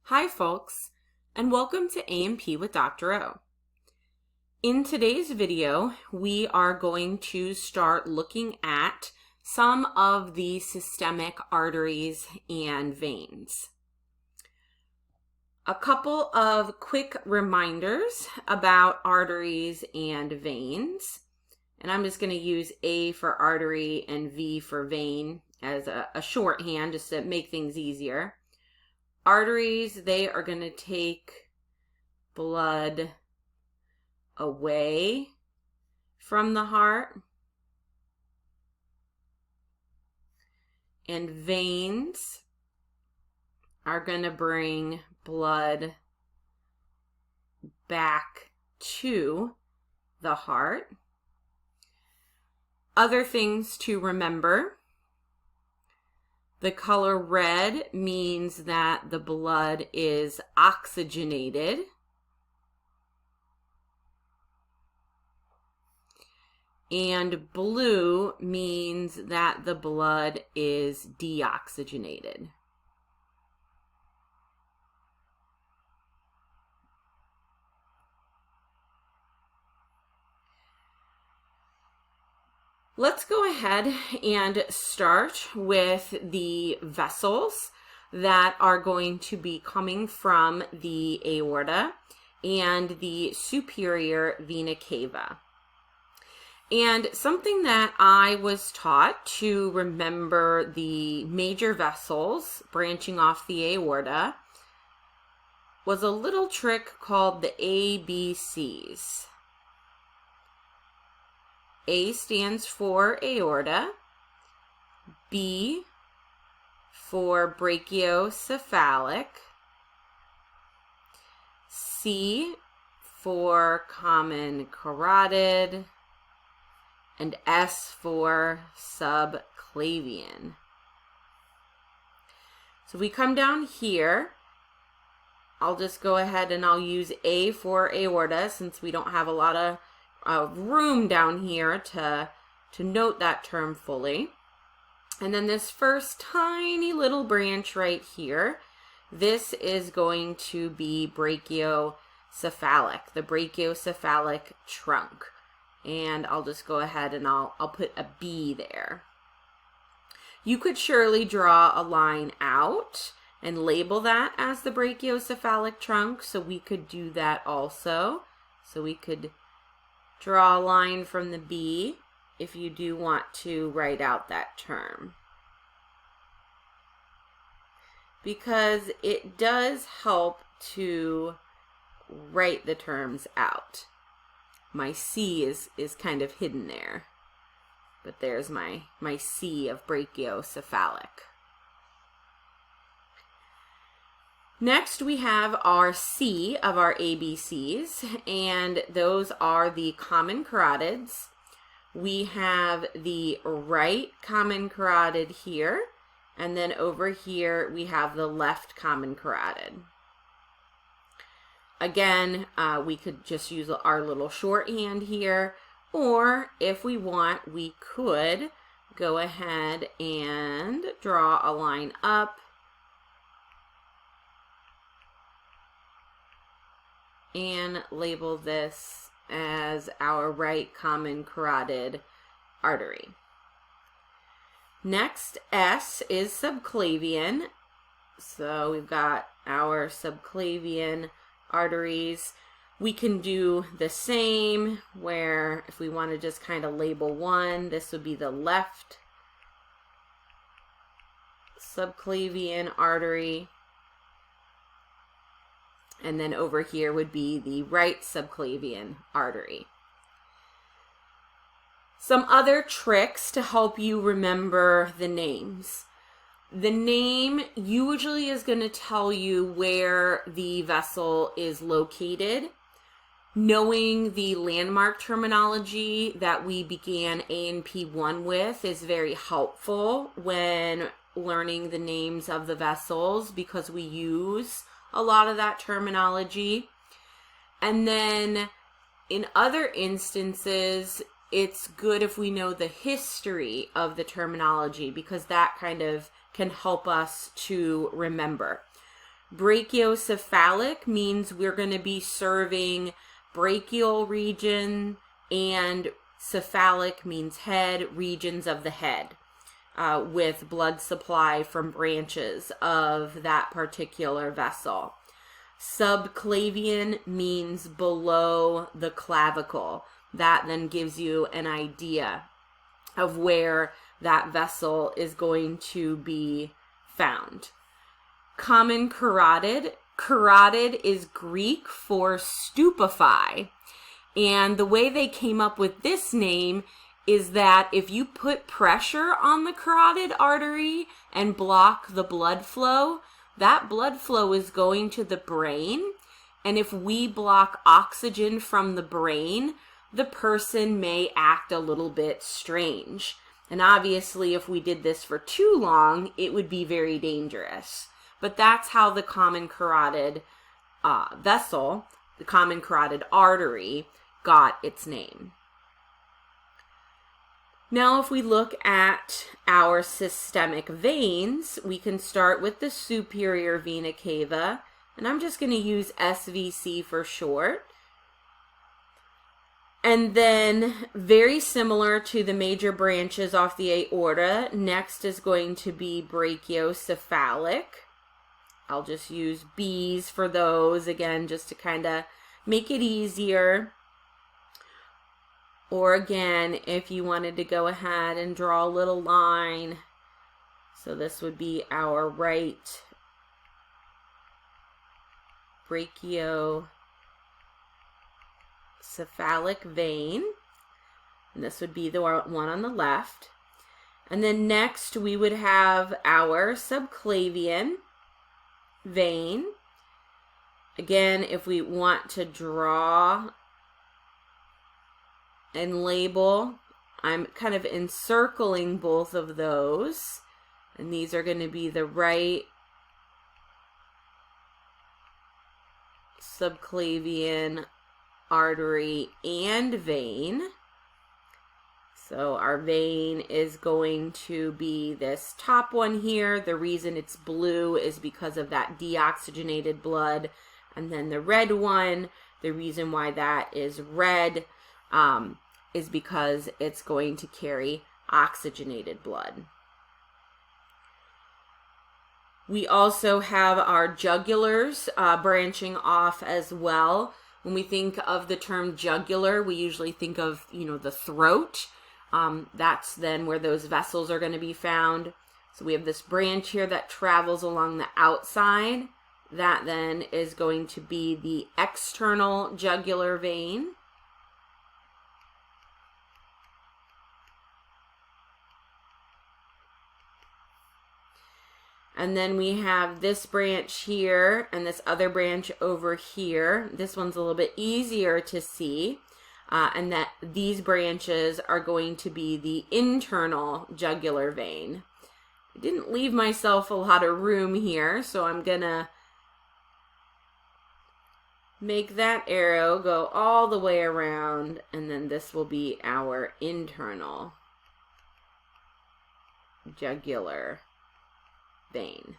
Hi folks, and welcome to A&P with Dr. O. In today's video, we are going to start looking at some of the systemic arteries and veins. A couple of quick reminders about arteries and veins, and I'm just going to use A for artery and V for vein as a shorthand just to make things easier. Arteries, they are going to take blood away from the heart. And veins are going to bring blood back to the heart. Other things to remember: the color red means that the blood is oxygenated. And blue means that the blood is deoxygenated. Let's go ahead and start with the vessels that are going to be coming from the aorta and the superior vena cava. And something that I was taught to remember the major vessels branching off the aorta was a little trick called the ABCs. A stands for aorta, B for brachiocephalic, C for common carotid, and S for subclavian. So we come down here. I'll just go ahead and I'll use A for aorta since we don't have a lot of room down here to note that term fully. And then this first tiny little branch right here, this is going to be brachiocephalic, the brachiocephalic trunk. And I'll just go ahead and I'll put a B there. You could surely draw a line out and label that as the brachiocephalic trunk, so we could do that also. So we could draw a line from the B if you do want to write out that term, because it does help to write the terms out. My C is kind of hidden there, but there's my C of brachiocephalic. Next, we have our C of our ABCs, and those are the common carotids. We have the right common carotid here, and then over here we have the left common carotid. Again, we could just use our little shorthand here, or if we want, we could go ahead and draw a line up and label this as our right common carotid artery. Next, S is subclavian. So we've got our subclavian arteries. We can do the same, where if we want to just kind of label one, this would be the left subclavian artery, and then over here would be the right subclavian artery. Some other tricks to help you remember the names. The name usually is going to tell you where the vessel is located. Knowing the landmark terminology that we began A&P 1 with is very helpful when learning the names of the vessels, because we use a lot of that terminology. And then in other instances, it's good if we know the history of the terminology, because that kind of can help us to remember. Brachiocephalic means we're going to be serving brachial region, and cephalic means head, regions of the head, with blood supply from branches of that particular vessel. Subclavian means below the clavicle. That then gives you an idea of where that vessel is going to be found. Common carotid. Carotid is Greek for stupefy. And the way they came up with this name is that if you put pressure on the carotid artery and block the blood flow, that blood flow is going to the brain. And if we block oxygen from the brain, the person may act a little bit strange. And obviously, if we did this for too long, it would be very dangerous. But that's how the common carotid vessel, the common carotid artery, got its name. Now, if we look at our systemic veins, we can start with the superior vena cava, and I'm just going to use SVC for short. And then, very similar to the major branches off the aorta, next is going to be brachiocephalic. I'll just use B's for those, again, just to kind of make it easier. Or again, if you wanted to go ahead and draw a little line. So this would be our right brachiocephalic vein. And this would be the one on the left. And then next we would have our subclavian vein. Again, if we want to draw and label, I'm kind of encircling both of those. And these are going to be the right subclavian artery and vein. So our vein is going to be this top one here. The reason it's blue is because of that deoxygenated blood. And then the red one, the reason why that is red is because it's going to carry oxygenated blood. We also have our jugulars branching off as well. When we think of the term jugular, we usually think of, the throat. That's then where those vessels are going to be found. So we have this branch here that travels along the outside. That then is going to be the external jugular vein. And then we have this branch here and this other branch over here. This one's a little bit easier to see. And that these branches are going to be the internal jugular vein. I didn't leave myself a lot of room here, so I'm going to make that arrow go all the way around, and then this will be our internal jugular vein.